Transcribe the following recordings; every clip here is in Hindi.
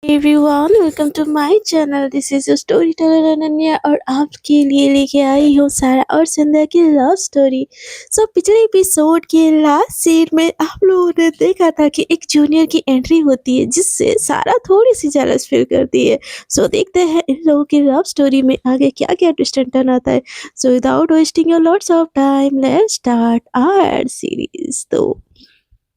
Everyone welcome to my channel. This is your story teller Ananya और आपके लिए लेके आई हूँ सारा और संध्या की लव स्टोरी। पिछले एपिसोड के लास्ट सीन में आप लोगों ने देखा था कि एक जूनियर की एंट्री होती है जिससे सारा थोड़ी सी जेलस फील करती है। देखते हैं इन लोगों की लव स्टोरी में आगे क्या क्या ट्विस्ट एंड टर्न आता है। Without wasting your lots of time let's start our series.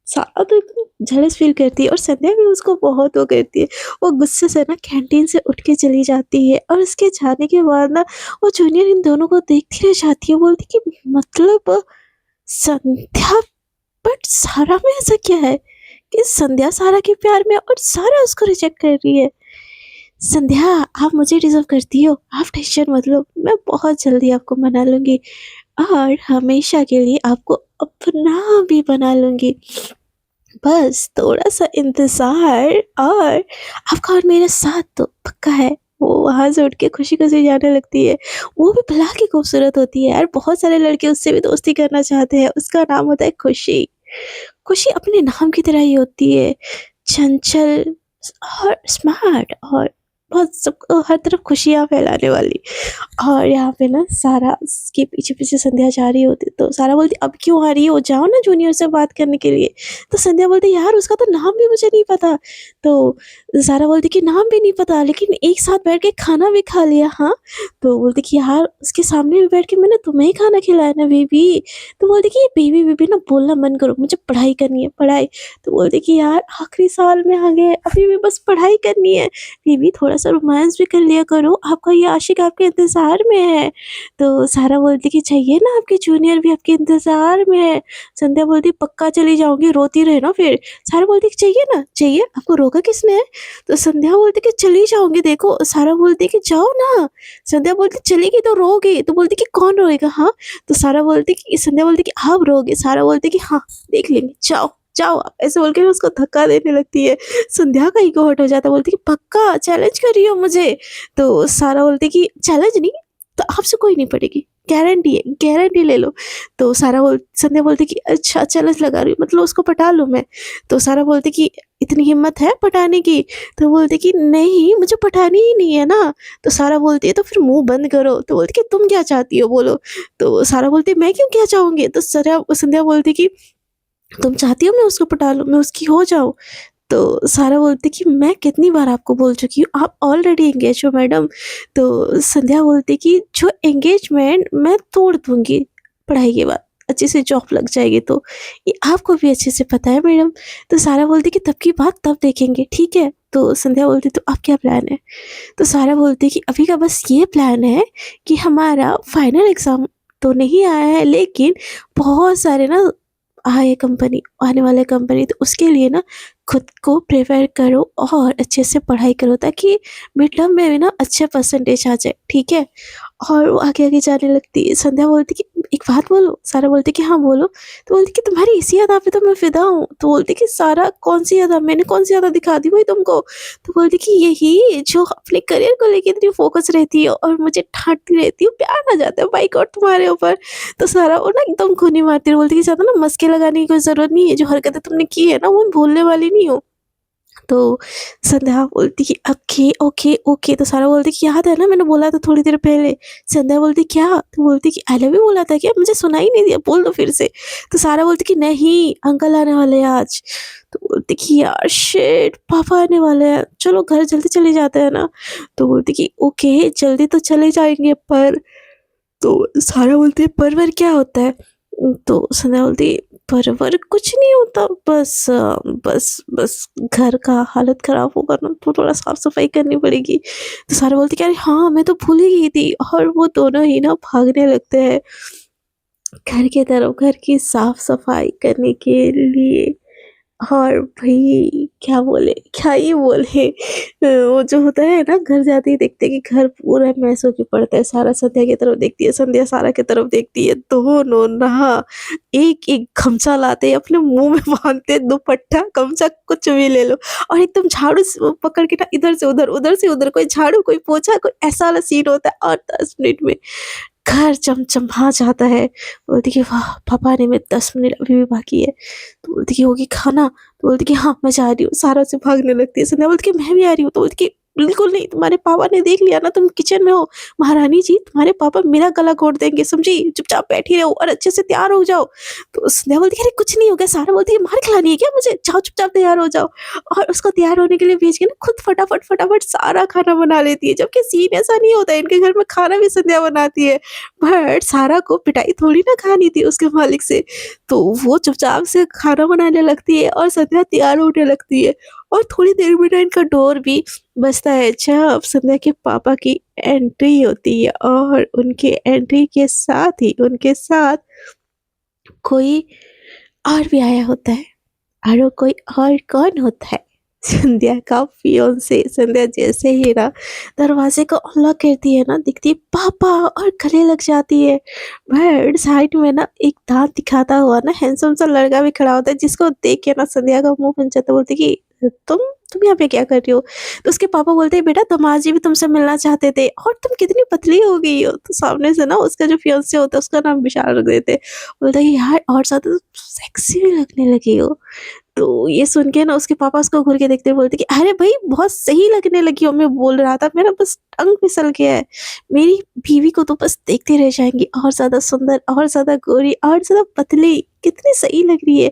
सारा तो एकदम जेलस फील करती है और संध्या भी उसको बहुत वो करती है। वो गुस्से से ना कैंटीन से उठ के चली जाती है और उसके जाने के बाद ना वो जूनियर इन दोनों को देखती रह जाती है। बोलती कि मतलब संध्या, बट सारा में ऐसा क्या है कि संध्या सारा के प्यार में और सारा उसको रिजेक्ट कर रही है। संध्या, आप मुझे डिजर्व करती हो, आप टेंशन मत लो, मैं बहुत जल्दी आपको मना लूंगी और हमेशा के लिए आपको अपना भी बना लूंगी। बस थोड़ा-सा इंतज़ार और आपका और मेरा साथ तो पक्का है। वो वहाँ से उठ के खुशी-खुशी जाने लगती है। वो भी भला की खूबसूरत होती है यार, बहुत सारे लड़के उससे भी दोस्ती करना चाहते हैं। उसका नाम होता है खुशी। खुशी अपने नाम की तरह ही होती है, चंचल और स्मार्ट और बहुत सबको हर तरफ खुशियाँ फैलाने वाली। और यहाँ पे ना सारा उसके पीछे-पीछे संध्या जा रही होती है, तो सारा बोलती अब क्यों आ रही हो? जाओ ना जूनियर से बात करने के लिए। तो संध्या बोलती यार उसका तो नाम भी मुझे नहीं पता। तो सारा बोलती कि नाम भी नहीं पता लेकिन एक साथ बैठ के खाना भी खा लिया हाँ। तो बोलती कि यार उसके सामने भी बैठ के मैंने तुम्हें ही खाना खिलाया ना बेबी। तो बोलती कि ये बेबी-बेबी ना बोलना बंद करो, मुझे पढ़ाई करनी है, पढ़ाई। तो बोलती कि यार आखिरी साल में आ गए, अभी भी बस पढ़ाई करनी है। बेबी थोड़ा-सा रोमांस भी कर लिया करो, आपका ये आशिक आपके इंतज़ार में है। तो सारा बोलती कि चाहिए ना आपके जूनियर भी आपके इंतज़ार में है। संध्या बोलती पक्का चली जाऊँगी, रोती रहे ना फिर। सारा बोलती कि चाहिए ना, चाहिए, आपको रोका किसने है? तो संध्या बोलती कि चली जाऊँगी देखो। सारा बोलती कि जाओ ना। संध्या बोलती चलेगी तो रोगी। तो बोलती कि कौन रोएगा हाँ? तो सारा बोलती कि संध्या बोलती कि आप रोगे। सारा बोलती कि हाँ, देख लेंगे, जाओ, जाओ आप। ऐसे बोल के ना उसको धक्का देने लगती है। संध्या का ईगो हर्ट हो जाता है, बोलती कि पक्का चैलेंज कर रही हो मुझे? तो सारा बोलती कि चैलेंज नहीं, तो आपसे कोई नहीं पड़ेगी, गारंटी है, गारंटी ले लो। तो संध्या बोलती कि अच्छा चैलेंज लगा रही हूँ, मतलब उसको पटा लूँ मैं? तो सारा बोलती कि इतनी हिम्मत है पटाने की? तो बोलती कि नहीं मुझे पटानी ही नहीं है ना। तो सारा बोलती है तो फिर मुँह बंद करो। तो बोलती कि तुम क्या चाहती हो बोलो? तो सारा बोलती है मैं क्यों क्या चाहूँगी? तो संध्या बोलती कि तुम चाहती हो मैं उसको पटा लूँ, मैं उसकी हो जाऊँ? तो सारा बोलती कि मैं कितनी बार आपको बोल चुकी हूँ, आप ऑलरेडी एंगेज हो मैडम। तो संध्या बोलती कि जो एंगेजमेंट मैं तोड़ दूँगी पढ़ाई के बाद, अच्छी सी जॉब लग जाएगी तो। ये आपको भी अच्छे से पता है मैडम। तो सारा बोलती कि तब की बात तब देखेंगे, ठीक है? तो संध्या बोलती तो अब क्या प्लान है? तो सारा बोलती कि अभी का बस ये प्लान है कि हमारा फाइनल एग्ज़ाम तो नहीं आया है लेकिन बहुत सारे ना आने वाले कंपनी, तो उसके लिए ना खुद को प्रिपेयर करो और अच्छे से पढ़ाई करो ताकि मिड टर्म में भी ना अच्छे परसेंटेज आ जाए, ठीक है? और वो आगे-आगे जाने लगती है। संध्या बोलती कि एक बात बोलूँ? सारा बोलती कि हाँ बोलो। तो बोलती कि तुम्हारी इसी अदा पे तो मैं फ़िदा हूँ। तो बोलती कि सारा कौन-सी अदा? मैंने कौन-सी अदा दिखा दी भाई तुमको? तो बोलती कि यही जो अपने करियर को लेके इतनी फ़ोकस रहती हो और मुझे डाँटती रहती हो, प्यार आ जाता है बाय गॉड तुम्हारे ऊपर। तो सारा वो ना एकदम खूनी मारती है, बोलती कि ज़्यादा ना मस्के लगाने की कोई ज़रूरत नहीं है, जो हरकतें तुमने की है ना वो मैं भूलने वाली नहीं हूँ। तो संध्या बोलती कि ओके, ओके, ओके। तो सारा बोलती कि याद है ना मैंने बोला था थोड़ी देर पहले? संध्या बोलती क्या? तो बोलती कि आई लव यू बोला था क्या? मुझे सुनाई नहीं दिया, बोल दो फिर से। तो सारा बोलती कि नहीं, अंकल आने वाले हैं आज। तो बोलती कि यार शिट, पापा आने वाले हैं, चलो घर जल्दी चले जाते हैं ना। तो बोलती कि ओके जल्दी तो चले जाएँगे पर। तो सारा बोलती है परवर क्या होता है? तो संध्या बोलती परवर कुछ नहीं होता, बस घर का हालत खराब होगा ना तो थोड़ा साफ सफाई करनी पड़ेगी। तो सारा बोलती कि अरे हाँ मैं तो भूल ही गई थी। और वो दोनों ही ना भागने लगते हैं घर की तरफ, घर की साफ सफाई करने के लिए। और भई क्या बोले, क्या ही बोले। वो जो होता है ना घर जाते ही देखते हैं कि घर पूरा मैस होके पड़ता है। सारा संध्या की तरफ देखती है, संध्या सारा की तरफ देखती है। दोनों ना एक-एक गमछा लाते हैं, अपने मुँह में बाँधते हैं, दुपट्टा, गमछा कुछ भी ले लो और एकदम झाड़ू स पकड़ के ना इधर से उधर, उधर से उधर, कोई झाड़ू, कोई पोछा, कोई ऐसा वाला सीन होता है और 10 मिनट में घर चमचमा जाता है। बोलती कि वाह! पापा ने में 10 मिनट अभी भी बाकी है। तो बोलती कि होगी खाना? तो बोलती कि हाँ, मैं जा रही हूँ। सारा से भागने लगती है। संध्या बोलती कि मैं भी आ रही हूँ। तो बोलती कि बिल्कुल नहीं, तुम्हारे पापा ने देख लिया ना तुम किचन में हो। महारानी जी, तुम्हारे पापा मेरा गला घोट देंगे, समझी? चुपचाप बैठी रहो और अच्छे से तैयार हो जाओ। तो संध्या बोलती है, अरे कुछ नहीं हो गया। सारा बोलती है, मार खिलानी है क्या मुझे? जाओ चुपचाप तैयार हो जाओ। और उसको तैयार होने के लिए भेज के ना खुद फटाफट सारा खाना बना लेती है। जबकि सीन ऐसा नहीं होता है, इनके घर में खाना भी संध्या बनाती है। बट सारा को पिटाई थोड़ी ना खानी थी उसके मालिक से। तो वो चुपचाप से खाना बनाने लगती है और संध्या तैयार होने लगती है। और थोड़ी देर में ना इनका डोर भी बजता है। जब संध्या के पापा की एंट्री होती है और उनके एंट्री के साथ ही उनके साथ कोई और भी आया होता है। और वो कोई और कौन होता है? संध्या का फियोंसे। संध्या जैसे ही ना दरवाजे को अनलॉक करती है ना, दिखती है पापा और गले लग जाती है। बट साइड में ना एक दांत दिखाता हुआ ना हैंडसम सा लड़का भी खड़ा होता है, जिसको देख के ना संध्या का मुंह बन जाता है। बोलती कि तुम तुम यहाँ पे क्या कर रही हो? तो उसके पापा बोलते हैं, बेटा दामाद जी भी तुमसे मिलना चाहते थे और तुम कितनी पतली हो गई हो। तो सामने से ना उसका जो फियोंसे होता है उसका नाम विशाल रख देते। बोलता है कि यार और ज्यादा सेक्सी भी लगने लगी हो। तो ये सुन के ना उसके पापा उसको घूर के देखते हुए बोलते कि अरे भाई बहुत सही लगने लगी हो। मैं बोल रहा था मेरा बस टंग फिसल गया है। मेरी बीवी को तो बस देखते रह जाएंगी, और ज्यादा सुंदर, और ज्यादा गोरी, और ज्यादा पतली, कितनी सही लग रही है।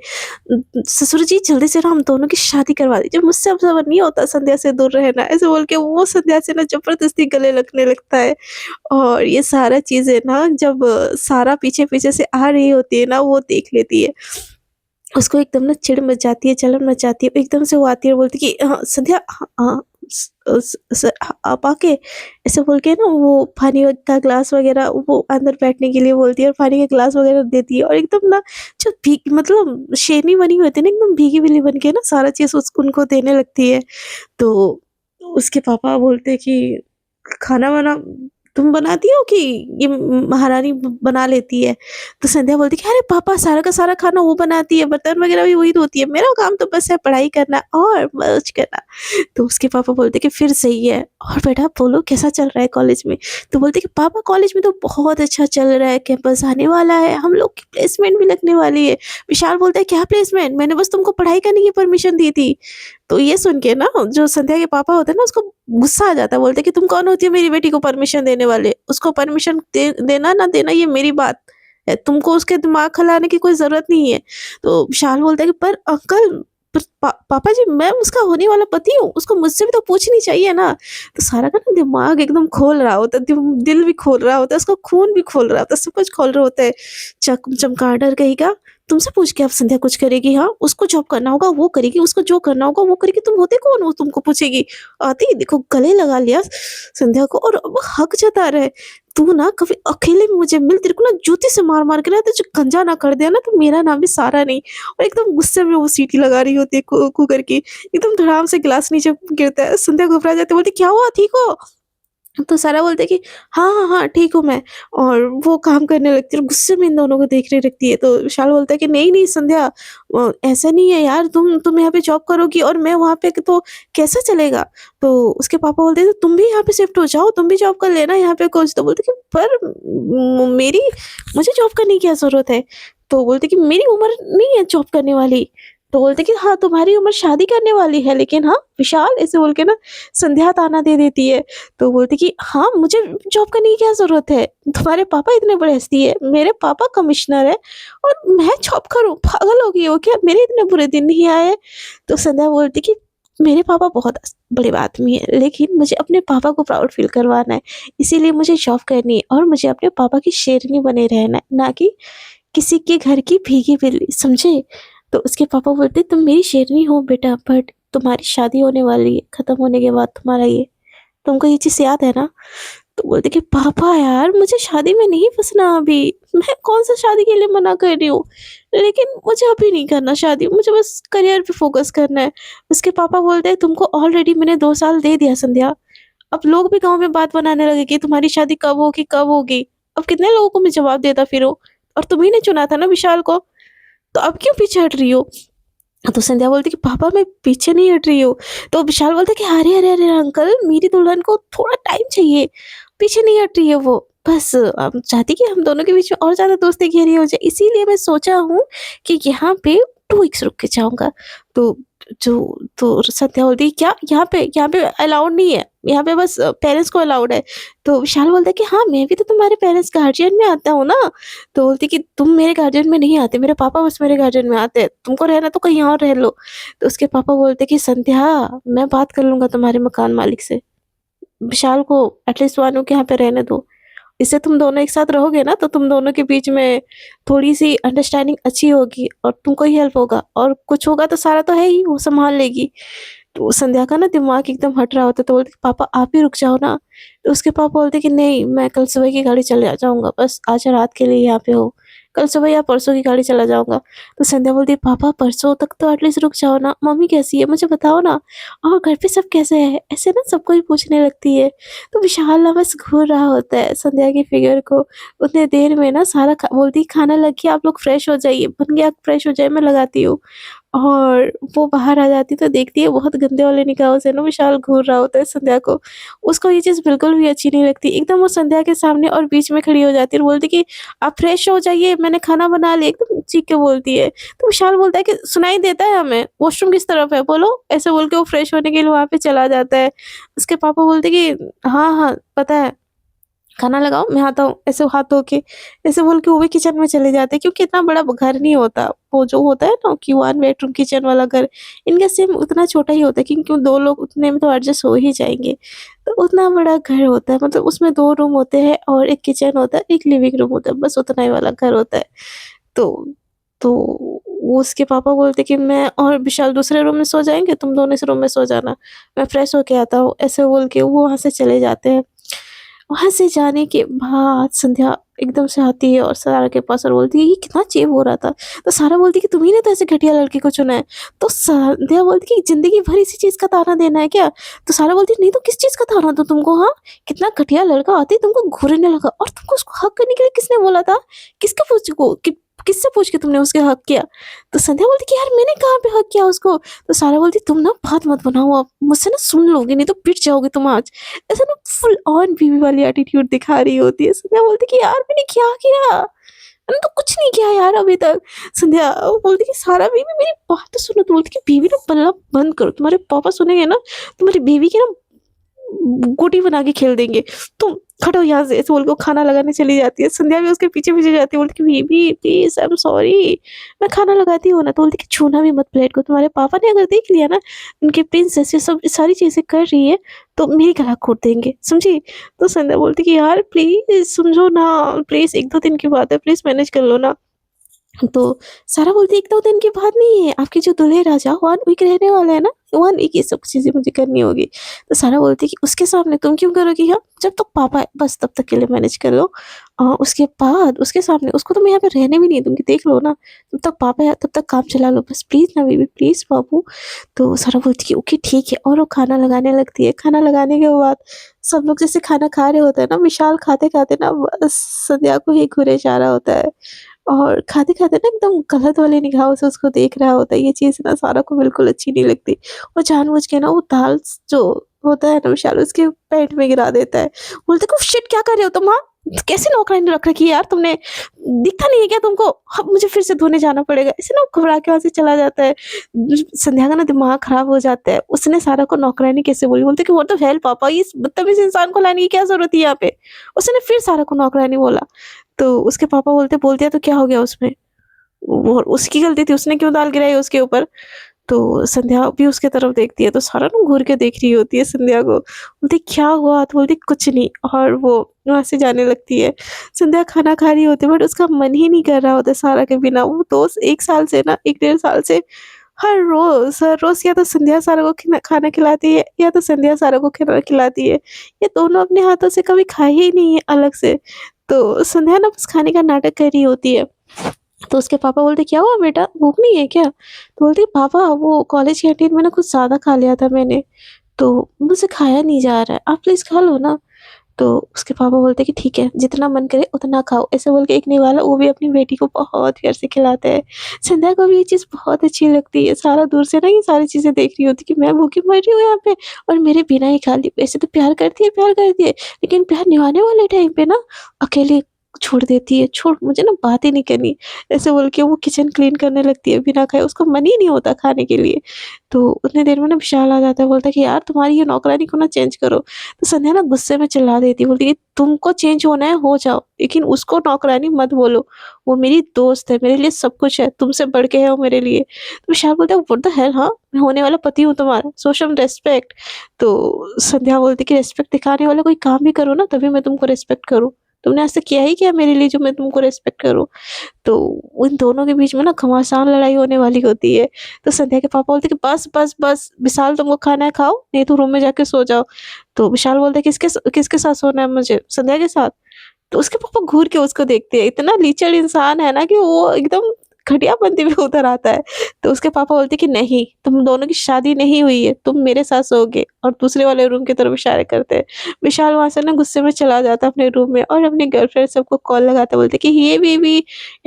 ससुर जी जल्दी से ना हम दोनों की शादी करवा दीजिए, मुझसे अब सबर नहीं होता संध्या से दूर रहना। ऐसे बोल के वो संध्या से ना जबरदस्ती गले लगने लगता है। और ये सारा चीजें ना जब सारा पीछे पीछे से आ रही होती है ना, वो देख लेती है। उसको एकदम ना चिढ़ मच जाती है, जलन मच जाती है। एकदम से वो आती है और बोलती कि संध्या, आप आके, ऐसे बोल के ना वो पानी का ग्लास वगैरह वो अंदर बैठने के लिए बोलती है और पानी का ग्लास वगैरह देती है। और एकदम ना जो भीग मतलब शेरनी बनी होती है ना, एकदम भीगी बिल्ली बन के ना सारा चीज़ उनको देने लगती है। तो उसके पापा बोलते हैं कि खाना वाना तुम बनाती हो कि ये महारानी बना लेती है? तो संध्या बोलती है कि अरे पापा सारा का सारा खाना वो बनाती है, बर्तन वगैरह भी वही धोती है, मेरा काम तो बस है पढ़ाई करना और मौज करना। तो उसके पापा बोलते कि फिर सही है, और बेटा बोलो कैसा चल रहा है कॉलेज में? तो बोलते कि पापा कॉलेज में तो बहुत अच्छा चल रहा है, कैंपस आने वाला है, हम लोग की प्लेसमेंट भी लगने वाली है। विशाल बोलता है क्या प्लेसमेंट? मैंने बस तुमको पढ़ाई करने की परमिशन दी थी। तो ये सुन के ना जो संध्या के पापा होते हैं ना, उसको गुस्सा आ जाता है। बोलते कि तुम कौन होती हो मेरी बेटी को परमिशन देने वाले? उसको परमिशन देना ना देना ये मेरी बात है, तुमको उसके दिमाग खिलाने की कोई जरूरत नहीं है। तो विशाल बोलता है कि पर अंकल, पर पापा जी मैं उसका होने वाला पति हूँ, उसको मुझसे भी तो पूछनी चाहिए ना। तो सारा का ना दिमाग एकदम खोल रहा होता है, दिल भी खोल रहा होता है, उसका खून भी खोल रहा होता है, सब कुछ खोल रहा होता है। चमगादड़ कहेगा, तुमसे पूछ के अब संध्या कुछ करेगी? हाँ, उसको जॉब करना होगा वो करेगी, उसको जो करना होगा वो करेगी। तुम होते कौन हो तुमको पूछेगी? आती देखो गले लगा लिया संध्या को और अब हक जता रहे। तू ना कभी अकेले में मुझे मिल, तेरे को ना जूती से मार मार के ना तुझे गंजा ना कर दिया ना तो मेरा नाम भी सारा नहीं। और एकदम गुस्से में वो सीटी लगा रही होती है कुकर की। एकदम धड़ाम से गिलास नीचे गिरता है। संध्या घबरा जाती है, बोलती क्या हुआ, ठीक हो? तो सारा बोलते कि हाँ, हाँ, हाँ, ठीक हूँ मैं। और वो काम करने लगती है और गुस्से में इन दोनों को देखने लगती है। तो विशाल बोलता है कि नहीं, नहीं संध्या, ऐसा नहीं है यार, तुम यहाँ पे जॉब करोगी और मैं वहाँ पे तो कैसा चलेगा? तो उसके पापा बोलते हैं तो तुम भी यहाँ पे शिफ्ट हो जाओ, तुम भी जॉब कर लेना यहाँ पे कुछ। तो बोलते कि पर मेरी मुझे जॉब करने की क्या ज़रूरत है? तो बोलते कि मेरी उम्र नहीं है जॉब करने वाली। तो बोलते कि हाँ, तुम्हारी उम्र शादी करने वाली है, लेकिन हाँ, विशाल ऐसे बोल के ना संध्या ताना दे देती है। तो बोलती कि हाँ, मुझे जॉब करने की क्या ज़रूरत है? तुम्हारे पापा इतने बड़े हस्ती है, मेरे पापा कमिश्नर है और मैं जॉब करूँ? पागल हो गई हो क्या? मेरे इतने बुरे दिन नहीं आए। तो संध्या बोलती कि मेरे पापा बहुत बड़े आदमी है, लेकिन मुझे अपने पापा को प्राउड फील करवाना है, इसीलिए मुझे जॉब करनी है और मुझे अपने पापा की शेरनी बने रहना है, ना कि किसी के घर की भीगी बिल्ली, समझे? तो उसके पापा बोलते तुम मेरी शेरनी हो बेटा, बट तुम्हारी शादी होने वाली है, खत्म होने के बाद तुम्हारा ये, तुमको ये चीज़ याद है ना? तो बोलते कि पापा यार मुझे शादी में नहीं फँसना अभी, मैं कौन-सा शादी के लिए मना कर रही हूँ, लेकिन मुझे अभी नहीं करना शादी, मुझे बस करियर पे फ़ोकस करना है। उसके पापा बोलते हैं तुमको ऑलरेडी मैंने 2 साल दे दिया संध्या, अब लोग भी गाँव में बात बनाने लगे कि तुम्हारी शादी कब होगी, कब होगी? अब कितने लोगों को मैं जवाब देता फिरूँ? और तुम्ही ने चुना था ना विशाल को, तो अब क्यों पीछे हट रही हो? तो संध्या बोलती कि पापा मैं पीछे नहीं हट रही हूँ। तो विशाल बोलता है कि अरे, अरे, अरे अंकल, मेरी दुल्हन को थोड़ा टाइम चाहिए, पीछे नहीं हट रही है वो। बस हम चाहती कि हम दोनों के बीच में और ज़्यादा दोस्ती गहरी हो जाए, इसीलिए मैं सोचा हूँ कि यहाँ पे 2 वीक्स रुक के जाऊँगा। तो तो संध्या बोलती है, "क्या? यहाँ पे अलाउड नहीं है, यहाँ पे बस पेरेंट्स को अलाउड है।" तो विशाल बोलता है कि, "हाँ, मैं भी तो तुम्हारे पेरेंट्स गार्डियन में आता हूँ ना।" तो बोलती है कि, "तुम मेरे गार्डियन में नहीं आते, मेरे पापा बस मेरे गार्डियन में आते हैं, तुमको रहना तो कहीं और रह लो।" तो उसके पापा बोलते हैं कि, "संध्या, मैं बात कर लूँगा तुम्हारे मकान मालिक से। विशाल को एटलीस्ट 1 वीक यहाँ पे रहने दो। इससे तुम दोनों एक साथ रहोगे ना, तो तुम दोनों के बीच में थोड़ी-सी अंडरस्टैंडिंग अच्छी होगी और तुमको ही हेल्प होगा और कुछ होगा तो सारा तो है ही, वो सँभाल लेगी।" तो संध्या का ना दिमाग एकदम हट रहा होता है, तो बोलती है, "पापा आप ही रुक जाओ ना।" तो उसके पापा बोलते हैं कि, "नहीं, मैं कल सुबह की गाड़ी चले आ जाऊँगा, बस आज रात के लिए यहाँ पे हो। कल सुबह या परसों की गाड़ी चला जाऊँगा।" तो संध्या बोलती है, "पापा परसों तक तो एटलीस्ट रुक जाओ ना, मम्मी कैसी है मुझे बताओ ना? और घर पे सब कैसे हैं?" ऐसे ना सबको ही पूछने लगती है। तो विशाल ना बस घूर रहा होता है संध्या की फिगर को। उतने देर में ना सारा बोलती है, "खाना लग गया, आप लोग फ्रेश हो जाइए, बन गया, फ्रेश हो जाइए, मैं लगाती हूँ।" और वो बाहर आ जाती तो देखती है बहुत गंदे वाले निगाहों से ना विशाल घूर रहा होता है संध्या को। उसको ये चीज़ बिल्कुल भी अच्छी नहीं लगती। एकदम वो संध्या के सामने और बीच में खड़ी हो जाती है और बोलती कि, "आप फ्रेश हो जाइए, मैंने खाना बना लिया।" एकदम चीख के बोलती है। तो विशाल बोलता है कि, "सुनाई देता है हमें, वॉशरूम किस तरफ है बोलो?" ऐसे बोल के वो फ्रेश होने के लिए वहाँ पे चला जाता है। उसके पापा बोलते कि, "हाँ, हाँ, पता है। खाना लगाओ, मैं आता हूँ।" ऐसे हाथ धो के, ऐसे बोल के वो भी किचन में चले जाते हैं क्योंकि इतना बड़ा घर नहीं होता। वो जो होता है ना कि 1 बेडरूम किचन वाला घर, इनका सेम उतना छोटा ही होता है क्योंकि 2 लोग उतने में तो एडजस्ट हो ही जाएँगे। तो उतना बड़ा घर होता है मतलब उसमें 2 रूम होते हैं और 1 किचन होता है, 1 लिविंग रूम होता है, बस उतना ही वाला घर होता है। तो तो वो उसके पापा बोलते कि, "मैं और विशाल दूसरे रूम में सो जाएँगे, तुम दोनों इस रूम में सो जाना। मैं फ्रेश होके आता हूँ।" ऐसे बोल के वो वहाँ से चले जाते हैं। वहाँ से जाने के बाद संध्या एकदम से आती है और सारा के पास और बोलती है, "ये कितना अचीव हो रहा था?" तो सारा बोलती है कि, "तुम्ही ने तो ऐसे घटिया लड़के को चुना है।" तो संध्या बोलती है कि, "ज़िंदगी भर इसी चीज़ का ताना देना है क्या?" तो सारा बोलती है, "नहीं तो किस चीज़ का ताना दूँ तुमको हाँ? कितना घटिया लड़का आते ही तुमको घूरने लगा और तुमको उसको हग करने के लिए किसने बोला था? किसके पूछ को कि किससे पूछ के तुमने उसके हग किया?" तो संध्या बोलती है कि, "यार मैंने कहाँ पे हग किया उसको?" तो सारा बोलती है, "तुम ना बात मत बनाओ अब, मुझसे ना सुन लोगे नहीं तो पिट जाओगे तुम आज।" ऐसा ना फुल ऑन बीवी वाली एटीट्यूड दिखा रही होती है। संध्या बोलती है कि यार मैंने क्या किया? मैंने तो कुछ नहीं किया यार अभी तक। संध्या बोलती है कि सारा बीवी मेरी बात तो सुनो। तो बोलती है कि बीवी ना पलना बंद करो, तुम्हारे पापा सुनेंगे ना तुम्हारी बीवी की ना गोटी बना के खेल देंगे। तुम हटो यहाँ से ऐसे बोल के वो खाना लगाने चली जाती है। संध्या भी उसके पीछे-पीछे जाती है, बोलती है कि baby please I am sorry मैं खाना लगाती हूँ ना। तो बोलती है कि छूना भी मत प्लेट को, तुम्हारे पापा ने अगर देख लिया ना उनकी प्रिंसेस ये सब सारी चीज़ें कर रही है तो मेरी गला घोट देंगे, समझी? तो संध्या बोलती है कि यार प्लीज़ समझो ना, प्लीज़ 1-2 दिन की बात है, प्लीज़ मैनेज कर लो ना। तो सारा बोलती है 1-2 दिन की बात नहीं है, आपके जो दूल्हे राजा 1 वीक रहने वाला है ना, 1 वीक ये सब चीज़ें मुझे करनी होगी। तो सारा बोलती है कि उसके सामने तुम क्यों करोगी हाँ? जब तक पापा है बस तब तक के लिए मैनेज कर लो। उसके बाद उसके सामने उसको तो मैं यहाँ पे रहने भी नहीं दूँगी, देख लो ना। जब तक पापा है तब तक काम चला लो बस प्लीज़ ना बेबी प्लीज़ बाबू। तो सारा बोलती है कि ओके ठीक है और वो खाना लगाने लगती है। खाना लगाने के बाद सब लोग जैसे खाना खा रहे होते हैं ना, विशाल खाते-खाते ना बस संध्या को ही घूरे जा रहा होता है। और खाते-खाते ना एकदम गलत वाली निगाहों से उसको देख रहा होता है। ये चीज़ ना सारा को बिल्कुल अच्छी नहीं लगती। वो जानबूझ के ना वो दाल जो होता है ना विशाल उसके पेट में गिरा देता है। बोलता है, "शिट क्या कर रहे हो तुम हाँ? कैसी नौकरानी रख रखी है यार तुमने? दिखता नहीं है क्या तुमको? अब मुझे फिर से धोने जाना पड़ेगा।" ऐसे ना वो घबरा के वहाँ से चला जाता है। संध्या का ना दिमाग खराब हो जाता है। उसने सारा को नौकरानी कैसे बोली? बोलती है कि व्हाट द हेल पापा इस बदतमीज़ इंसान को लाने की क्या ज़रूरत थी यहाँ पे? उसने फिर सारा को नौकरानी बोला। तो उसके पापा बोलते, "बोल दिया तो क्या हो गया उसमें? वो उसकी गलती थी, उसने क्यों दाल गिराई उसके ऊपर?" तो संध्या भी उसके तरफ देखती है, तो सारा ना घूर के देख रही होती है संध्या को। बोलती, "क्या हुआ?" तो बोलती, "कुछ नहीं" और वो वहाँ से जाने लगती है। संध्या खाना खा रही होती है बट उसका मन ही नहीं कर रहा होता सारा के बिना। वो दोस्त 1 साल से ना 1 डेढ़ साल से हर रोज़ या तो संध्या सारा को खिना खाना खिलाती है या तो संध्या सारा को खाना खिलाती है। ये दोनों अपने हाथों से कभी खाए ही नहीं है अलग से। तो संध्या ना बस खाने का नाटक कर रही होती है। तो उसके पापा बोलते, "क्या हुआ बेटा, भूख नहीं है क्या?" तो बोलती है, "पापा वो कॉलेज कैंटीन में ना कुछ ज़्यादा खा लिया था मैंने, तो मुझसे खाया नहीं जा रहा है, आप प्लीज़ खा लो ना।" तो उसके पापा बोलते कि ठीक है, जितना मन करे उतना खाओ, ऐसे बोल के एक निवाला वो भी अपनी बेटी को बहुत प्यार से खिलाता है। संध्या को भी ये चीज़ बहुत अच्छी लगती है। सारा दूर से ना ये सारी चीज़ें देख रही होती है कि मैं भूखी मर रही हूँ यहाँ पे और मेरे बिना ही खा ली। वैसे तो प्यार करती है, लेकिन प्यार निभाने वाले टाइम पे ना अकेले छोड़ देती है। छोड़, मुझे ना बात ही नहीं करनी, ऐसे बोल के वो किचन क्लीन करने लगती है बिना खाए, उसको मन ही नहीं होता खाने के लिए। तो उतनी देर में ना विशाल आ जाता है, बोलता है कि यार तुम्हारी ये नौकरानी को ना चेंज करो। तो संध्या ना गुस्से में चिल्ला देती है, बोलती है कि तुमको चेंज होना है हो जाओ, लेकिन उसको नौकरानी मत बोलो। वो मेरी दोस्त है, मेरे लिए सब कुछ है, तुमसे बढ़ के है वो मेरे लिए। तो विशाल बोलता है व्हाट द हेल, हाँ? मैं होने वाला पति हूँ तुम्हारा, शो सम रिस्पेक्ट। तो संध्या बोलती है कि रिस्पेक्ट दिखाने वाला कोई काम भी करो ना तभी मैं तुमको रिस्पेक्ट करूँ। तुमने आज तक किया ही क्या मेरे लिए जो मैं तुमको रिस्पेक्ट करूँ? तो उन दोनों के बीच में ना घमासान लड़ाई होने वाली होती है। तो संध्या के पापा बोलते हैं कि बस, बस, बस विशाल तुमको खाना है खाओ, नहीं तो रूम में जाके सो जाओ। तो विशाल बोलता है किसके साथ सोना है मुझे? संध्या के साथ। तो उसके पापा घूर के उसको देखते हैं, इतना लीचड़ इंसान है ना कि वो एकदम घटियापंती में उतर आता है। तो उसके पापा बोलते हैं कि नहीं, तुम दोनों की शादी नहीं हुई है, तुम मेरे साथ सोओगे, और दूसरे वाले रूम की तरफ इशारे करते हैं। विशाल वहाँ से ना गुस्से में चला जाता है अपने रूम में और अपनी गर्लफ्रेंड सबको कॉल लगाता है, बोलते हैं कि ये बेबी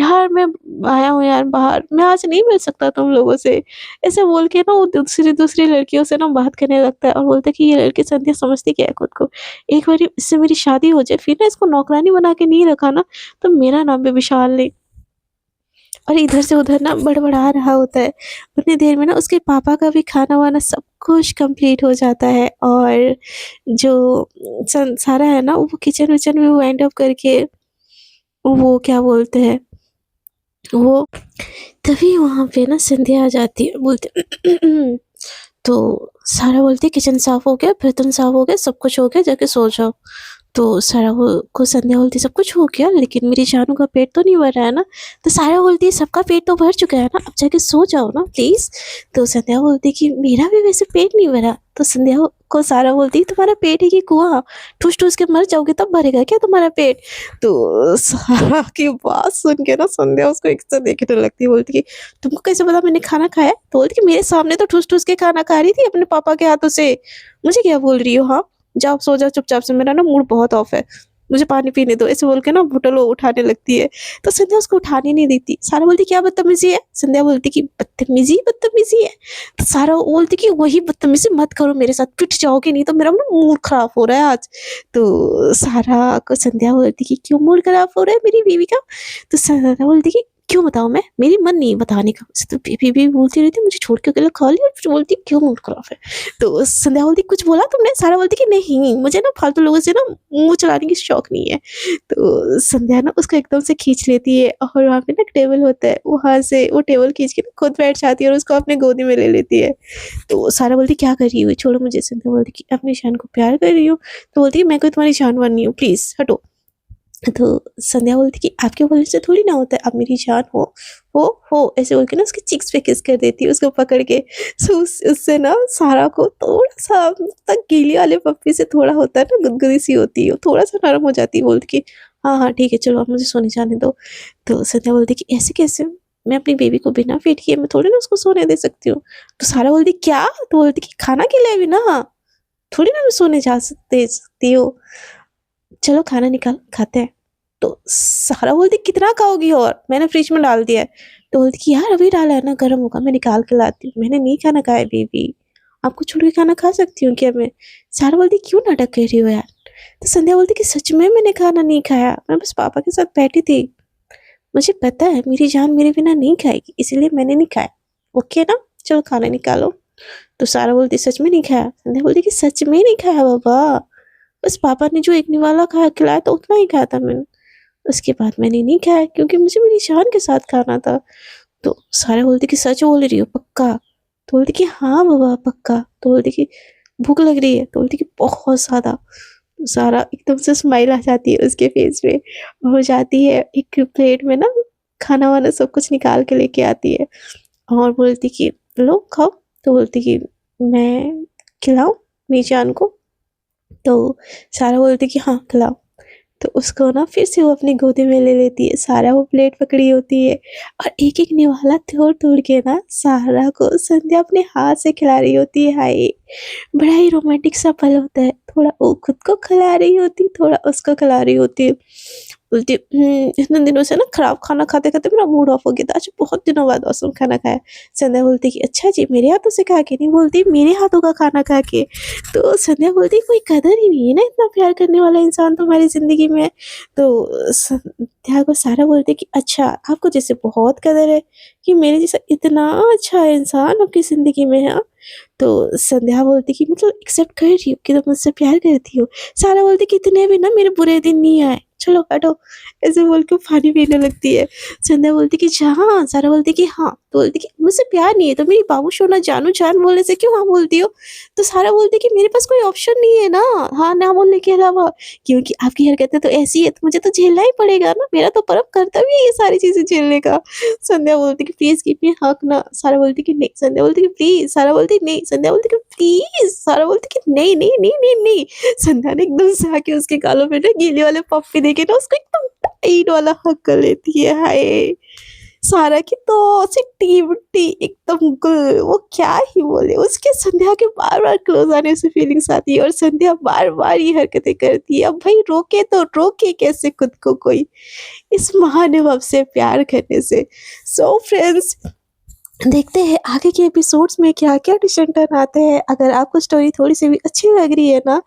यार मैं आया हूँ यार बाहर, मैं आज नहीं मिल सकता तुम लोगों से। ऐसे बोल के ना वो दूसरी दूसरी लड़कियों से ना बात करने लगता है और बोलता है कि ये लड़की संध्या समझती क्या है खुद को। एक बारी इससे मेरी शादी हो जाए, फिर ना इसको नौकरानी बना के नहीं रखा ना, तो मेरा नाम भी विशाल नहीं। और इधर से उधर ना बड़बड़ा रहा होता है। उतनी देर में ना उसके पापा का भी खाना-वाना सब कुछ कंप्लीट हो जाता है और जो सारा है ना वो किचन-विचन में वो एंड अप करके वो क्या बोलते हैं, वो तभी वहाँ पे ना संध्या आ जाती है, बोलते तो सारा बोलती है किचन साफ हो गया, बर्तन साफ हो गए, सब कुछ हो गया, जाके सो जाओ। तो सारा को संध्या बोलती है सब कुछ हो गया, लेकिन मेरी जानू का पेट तो नहीं भर रहा है ना? तो सारा बोलती है सबका पेट तो भर चुका है ना, अब जाके सो जाओ ना प्लीज़। तो संध्या बोलती है कि मेरा भी वैसे पेट नहीं भरा। तो संध्या को सारा बोलती है तुम्हारा पेट है कि कुआँ? ठूस-ठूस के मर जाओगे तब भरेगा क्या तुम्हारा पेट? तो सारा की बात सुन के ना संध्या उसको एक से देखने लगती है, बोलती है तुमको कैसे पता मैंने खाना खाया है? तो बोलती कि मेरे सामने तो ठूस-ठूस के खाना खा रही थी अपने पापा के हाथों से। मुझे क्या बोल रही हो, हाँ? जाओ सो जाओ चुपचाप से, मेरा ना मूड बहुत ऑफ है। मुझे पानी पीने दो, ऐसे बोल के ना घुटन वो उठाने लगती है। तो संध्या उसको उठाने नहीं देती। सारा बोलती क्या बदतमीज़ी है? संध्या बोलती कि बदतमीज़ी बदतमीज़ी है। तो सारा बोलती कि वही बदतमीज़ी मत करो मेरे साथ, पिट जाओगे नहीं तो मेरा ना मूड खराब हो रहा है आज। तो सारा को संध्या बोलती कि क्यों मूड खराब हो रहा है मेरी बीवी का? तो सारा बोलती कि क्यों बताऊँ मैं? मेरी मन नहीं है बताने का। तो बीवी बोलती रहती है मुझे छोड़ के अकेला खा लिया, और फिर बोलती क्यों मूड खराब है? तो संध्या बोलती कुछ बोला तुमने? सारा बोलती कि नहीं, मुझे ना फालतू लोगों से ना मुँह चलाने की शौक नहीं है। तो संध्या ना उसको एकदम से खींच लेती है और वहाँ पे ना एक टेबल होता है, वहाँ से वो टेबल खींच के ना खुद बैठ जाती है और उसको अपने गोदी में ले लेती है। तो सारा बोलती क्या कर रही हो? छोड़ो मुझे। संध्या बोलती कि अपनी जान को प्यार कर रही हूँ। तो बोलती है मैं कोई तुम्हारी जान-वान नहीं हूँ, प्लीज़ हटो। तो संध्या बोलती कि आपके बोलने से थोड़ी ना होता है, आप मेरी जान हो, ऐसे बोल के ना उसके चिक्स पे किस कर देती है उसको पकड़ के। सो उससे ना सारा को थोड़ा-सा तक गीली वाले पप्पी से थोड़ा होता है ना, गुदगुदी सी होती है, वो थोड़ा-सा नरम हो जाती है, बोलती कि हाँ, हाँ, ठीक है चलो अब मुझे सोने जाने दो। तो संध्या बोलती कि ऐसे कैसे? मैं अपनी बेबी को बिना फ़ीड किए मैं थोड़ी ना उसको सोने दे सकती हूँ। तो सारा बोलती क्या? तो बोलती कि खाना खिलाए बिना थोड़ी ना मैं सोने दे सकती हूँ। चलो खाना निकाल खाते हैं। तो सारा बोलती कितना खाओगी और? मैंने फ्रिज में डाल दिया है। तो बोलती कि यार अभी डाला है ना, गर्म होगा मैं निकाल के लाती हूँ। मैंने नहीं खाना खाया बेबी, आपको छोड़ के खाना खा सकती हूँ क्या मैं? सारा बोलती क्यों नाटक कर रही हो यार? तो संध्या बोलती कि सच में मैंने खाना नहीं खाया, मैं बस पापा के साथ बैठी थी। मुझे पता है मेरी जान मेरे बिना नहीं खाएगी, इसलिए मैंने नहीं खाया। ओके ना? चलो खाना निकालो। तो सारा बोलती सच में नहीं खाया? संध्या बोलती कि सच में नहीं खाया बाबा, बस पापा ने जो एक निवाला खाया खिलाया था उतना ही खाया था मैंने। उसके बाद मैंने नहीं खाया क्योंकि मुझे मेरी जान के साथ खाना था। तो सारा बोलती कि सच बोल रही हो पक्का? तो बोलती कि हाँ बाबा पक्का। तो बोलती कि भूख लग रही है? तो बोलती कि बहुत ज़्यादा। सारा एकदम से स्माइल आ जाती है उसके फेस पे, हो जाती है एक प्लेट में ना खाना-वाना सब कुछ निकाल के लेके आती है और बोलती कि लो खाओ। तो बोलती कि मैं खिलाऊँ मेरी जान को? तो सारा बोलती कि हाँ खिलाओ। तो उसको ना फिर से वो अपनी गोदी में ले लेती है। सारा वो प्लेट पकड़ी होती है और एक-एक निवाला तोड़-तोड़ के ना सारा को संध्या अपने हाथ से खिला रही होती है। हाय! बड़ा ही रोमांटिक सा पल होता है। थोड़ा वो खुद को खिला रही होती, थोड़ा उसको खिला रही होती है। बोलती है इतने दिनों से ना खराब खाना खाते-खाते मेरा मूड ऑफ हो गया था। आज बहुत दिनों बाद औसम खाना खाया। संध्या बोलती है कि अच्छा जी, मेरे हाथों से खा के? नहीं, बोलती मेरे हाथों का खाना खा के। तो संध्या बोलती है कोई कदर ही नहीं है ना, इतना प्यार करने वाला इंसान तुम्हारी ज़िंदगी में। तो संध्या को सारा बोलती है कि अच्छा, आपको जैसे बहुत कदर है कि मेरे जैसा इतना अच्छा इंसान आपकी ज़िंदगी में है। तो संध्या बोलती कि मतलब एक्सेप्ट कर रही हो कि तुम मुझसे प्यार करती हो। सारा बोलती कि इतने भी ना मेरे बुरे दिन नहीं आए, चलो हटो। ऐसे बोल के पानी पीने लगती है। संध्या बोलती कि हाँ, सारा बोलती कि हाँ। तो बोलती कि मुझसे प्यार नहीं है तो मेरी बाबू सोना जानू जान बोलने से क्यों हाँ बोलती हो? तो सारा बोलती कि मेरे पास कोई ऑप्शन नहीं है ना, हाँ ना बोलने के अलावा, क्योंकि आपकी हरकतें तो ऐसी है तो मुझे तो झेलना ही पड़ेगा ना, मेरा तो परम कर्तव्य है ये सारी चीज़ें झेलने का। संध्या बोलती कि प्लीज़ गिव मी हग ना। सारा बोलती कि नहीं। संध्या बोलती कि प्लीज़। सारा बोलती नहीं। संध्या बोलती कि प्लीज़। सारा बोलती कि नहीं, नहीं, नहीं, नहीं, नहीं। संध्या ने एकदम से आके उसके गालों पे ना गीले वाले पप्पी देके ना उसको एकदम टाइट वाला हग कर लेती है। हाय! सारा की तो सिट्टी-बिट्टी एकदम गुल, वो क्या ही बोले। उसके संध्या के बार-बार क्लोज़ आने से फीलिंग्स आती है और संध्या बार-बार ये हरकतें करती है। अब भाई रोके तो रोके कैसे खुद को कोई, इस महानुभाव से प्यार करने से। सो फ्रेंड्स, देखते हैं आगे के एपिसोड्स में क्या-क्या ट्विस्ट एंड टर्न आते हैं। अगर आपको स्टोरी थोड़ी-सी भी अच्छी लग रही है ना,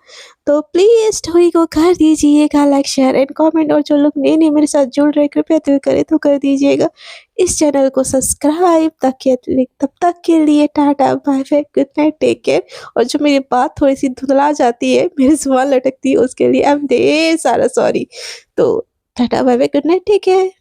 तो प्लीज़ स्टोरी को कर दीजिएगा लाइक, शेयर एंड कमेंट, और जो लोग नए-नए मेरे साथ जुड़ रहे हैं कृपया दिल करे तो कर दीजिएगा इस चैनल को सब्सक्राइब। तब तक के लिए tata, bye bye, good night, take care. और जो मेरी बात थोड़ी-सी धुंधला जाती है, मेरी ज़ुबान लटकती है, उसके लिए आई एम ढेर सारा सॉरी। तो tata, bye bye, good night, take care.